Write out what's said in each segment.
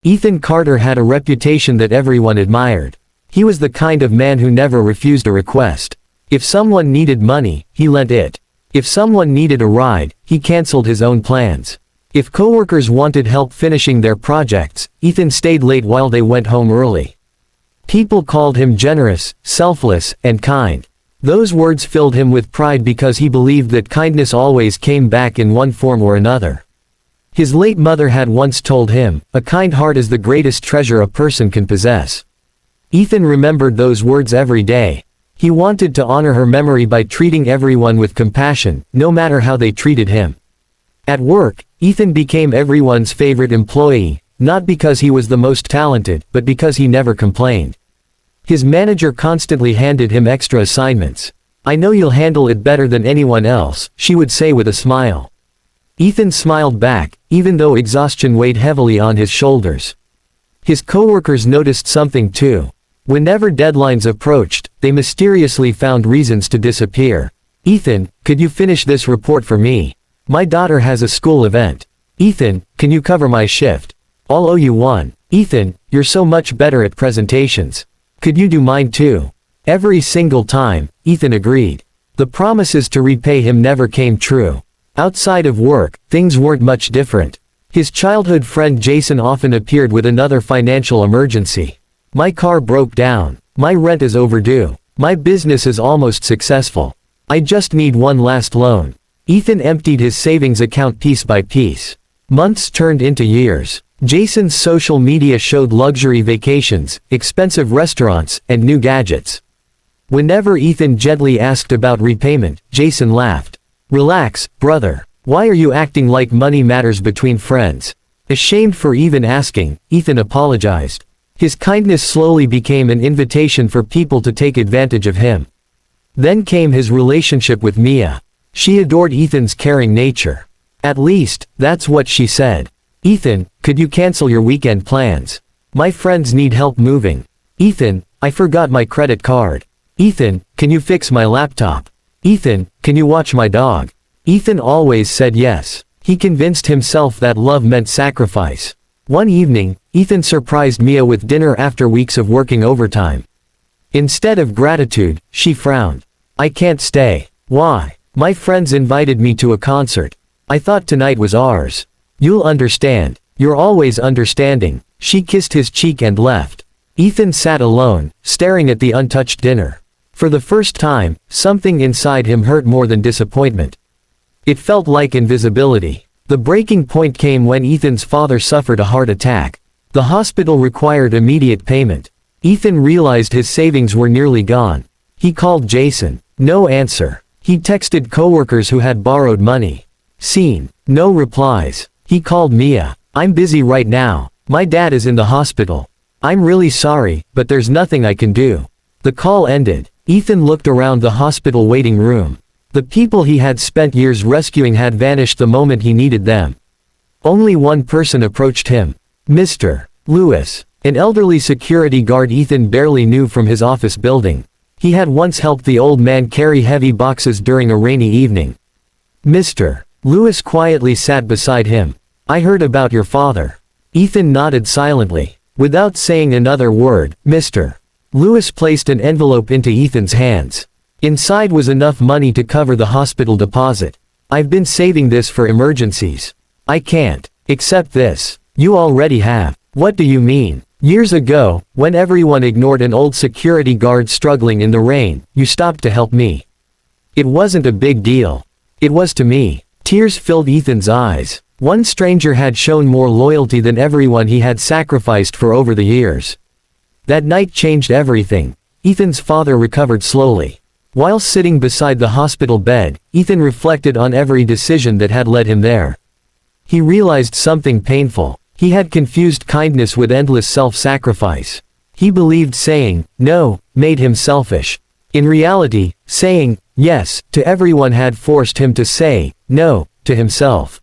Ethan Carter had a reputation that everyone admired. He was the kind of man who never refused a request. If someone needed money, he lent it. If someone needed a ride, he canceled his own plans. If coworkers wanted help finishing their projects, Ethan stayed late while they went home early. People called him generous, selfless, and kind. Those words filled him with pride because he believed that kindness always came back in one form or another. His late mother had once told him, "A kind heart is the greatest treasure a person can possess." Ethan remembered those words every day. He wanted to honor her memory by treating everyone with compassion, no matter how they treated him. At work, Ethan became everyone's favorite employee, not because he was the most talented, but because he never complained. His manager constantly handed him extra assignments. "I know you'll handle it better than anyone else," she would say with a smile. Ethan smiled back, even though exhaustion weighed heavily on his shoulders. His coworkers noticed something too. Whenever deadlines approached, they mysteriously found reasons to disappear. "Ethan, could you finish this report for me? My daughter has a school event." "Ethan, can you cover my shift? I'll owe you one." "Ethan, you're so much better at presentations. Could you do mine too?" Every single time, Ethan agreed. The promises to repay him never came true. Outside of work, things weren't much different. His childhood friend Jason often appeared with another financial emergency. "My car broke down. My rent is overdue. My business is almost successful. I just need one last loan." Ethan emptied his savings account piece by piece. Months turned into years. Jason's social media showed luxury vacations, expensive restaurants, and new gadgets. Whenever Ethan gently asked about repayment, Jason laughed. "Relax, brother. Why are you acting like money matters between friends?" Ashamed for even asking, Ethan apologized. His kindness slowly became an invitation for people to take advantage of him. Then came his relationship with Mia. She adored Ethan's caring nature. At least, that's what she said. "Ethan, could you cancel your weekend plans? My friends need help moving." "Ethan, I forgot my credit card." "Ethan, can you fix my laptop?" "Ethan, can you watch my dog?" Ethan always said yes. He convinced himself that love meant sacrifice. One evening, Ethan surprised Mia with dinner after weeks of working overtime. Instead of gratitude, she frowned. "I can't stay." "Why?" "My friends invited me to a concert. I thought tonight was ours." "You'll understand. You're always understanding." She kissed his cheek and left. Ethan sat alone, staring at the untouched dinner. For the first time, something inside him hurt more than disappointment. It felt like invisibility. The breaking point came when Ethan's father suffered a heart attack. The hospital required immediate payment. Ethan realized his savings were nearly gone. He called Jason. No answer. He texted coworkers who had borrowed money. Seen. No replies. He called Mia. "I'm busy right now. My dad is in the hospital. I'm really sorry, but there's nothing I can do." The call ended. Ethan looked around the hospital waiting room. The people he had spent years rescuing had vanished the moment he needed them. Only one person approached him. Mr. Lewis, an elderly security guard Ethan barely knew from his office building. He had once helped the old man carry heavy boxes during a rainy evening. Mr. Lewis quietly sat beside him. "I heard about your father." Ethan nodded silently. Without saying another word, Mr. Lewis placed an envelope into Ethan's hands. Inside was enough money to cover the hospital deposit. "I've been saving this for emergencies. I can't accept this." "You already have." "What do you mean?" "Years ago, when everyone ignored an old security guard struggling in the rain, you stopped to help me." It wasn't a big deal. It was to me. Tears filled Ethan's eyes. One stranger had shown more loyalty than everyone he had sacrificed for over the years. That night changed everything. Ethan's father recovered slowly. While sitting beside the hospital bed, Ethan reflected on every decision that had led him there. He realized something painful. He had confused kindness with endless self-sacrifice. He believed saying, "no," made him selfish. In reality, saying, "yes," to everyone had forced him to say, "no," to himself.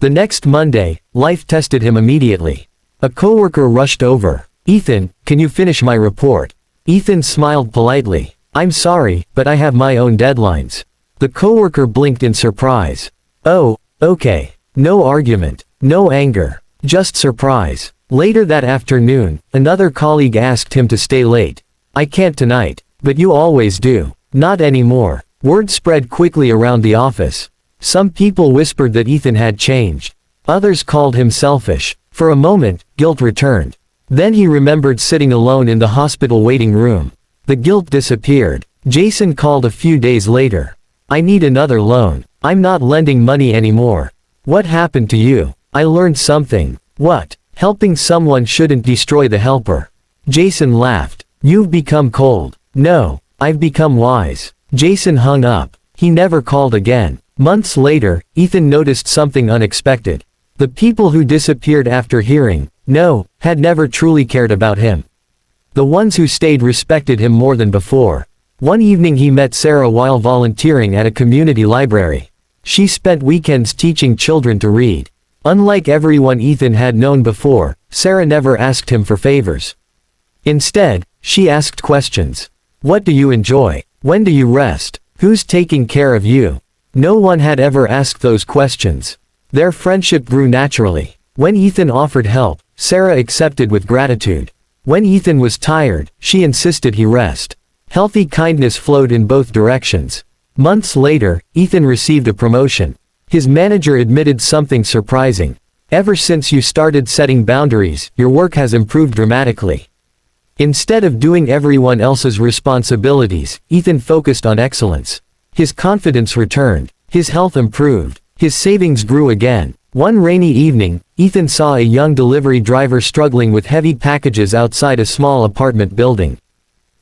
The next Monday, life tested him immediately. A coworker rushed over. "Ethan, can you finish my report?" Ethan smiled politely. "I'm sorry, but I have my own deadlines." The coworker blinked in surprise. "Oh, okay." No argument. No anger. Just surprise. Later that afternoon, another colleague asked him to stay late. "I can't tonight." "But you always do." "Not anymore." Word spread quickly around the office. Some people whispered that Ethan had changed. Others called him selfish. For a moment, guilt returned. Then he remembered sitting alone in the hospital waiting room. The guilt disappeared. Jason called a few days later. "I need another loan. I'm not lending money anymore." "What happened to you?" "I learned something." "What?" "Helping someone shouldn't destroy the helper." Jason laughed. "You've become cold." "No, I've become wise." Jason hung up. He never called again. Months later, Ethan noticed something unexpected. The people who disappeared after hearing "no" had never truly cared about him. The ones who stayed respected him more than before. One evening he met Sarah while volunteering at a community library. She spent weekends teaching children to read. Unlike everyone Ethan had known before, Sarah never asked him for favors. Instead, she asked questions. "What do you enjoy? When do you rest? Who's taking care of you?" No one had ever asked those questions. Their friendship grew naturally. When Ethan offered help, Sarah accepted with gratitude. When Ethan was tired, she insisted he rest. Healthy kindness flowed in both directions. Months later, Ethan received a promotion. His manager admitted something surprising. "Ever since you started setting boundaries, your work has improved dramatically." Instead of doing everyone else's responsibilities, Ethan focused on excellence. His confidence returned. His health improved. His savings grew again. One rainy evening, Ethan saw a young delivery driver struggling with heavy packages outside a small apartment building.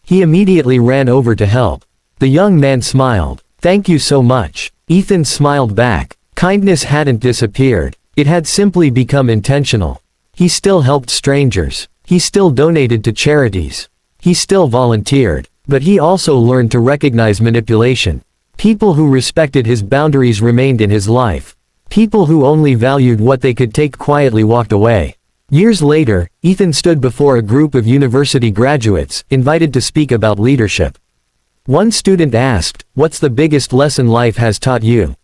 He immediately ran over to help. The young man smiled. "Thank you so much." Ethan smiled back. Kindness hadn't disappeared. It had simply become intentional. He still helped strangers. He still donated to charities. He still volunteered. But he also learned to recognize manipulation. People who respected his boundaries remained in his life. People who only valued what they could take quietly walked away. Years later, Ethan stood before a group of university graduates, invited to speak about leadership. One student asked, "What's the biggest lesson life has taught you?"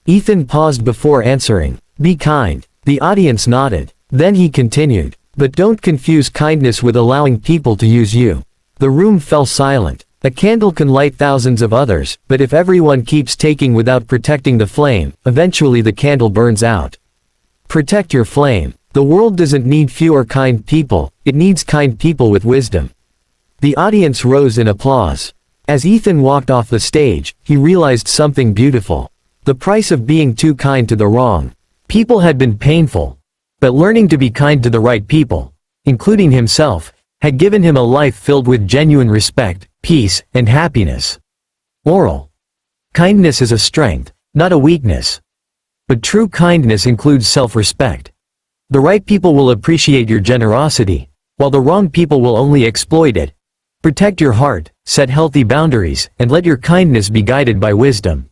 Ethan paused before answering, "Be kind." The audience nodded. Then he continued, "But don't confuse kindness with allowing people to use you." The room fell silent. A candle can light thousands of others, but if everyone keeps taking without protecting the flame, eventually the candle burns out. Protect your flame. The world doesn't need fewer kind people, it needs kind people with wisdom. The audience rose in applause. As Ethan walked off the stage, he realized something beautiful. The price of being too kind to the wrong people had been painful. But learning to be kind to the right people, including himself, had given him a life filled with genuine respect, peace, and happiness. Moral: kindness is a strength, not a weakness. But true kindness includes self-respect. The right people will appreciate your generosity, while the wrong people will only exploit it. Protect your heart, set healthy boundaries, and let your kindness be guided by wisdom.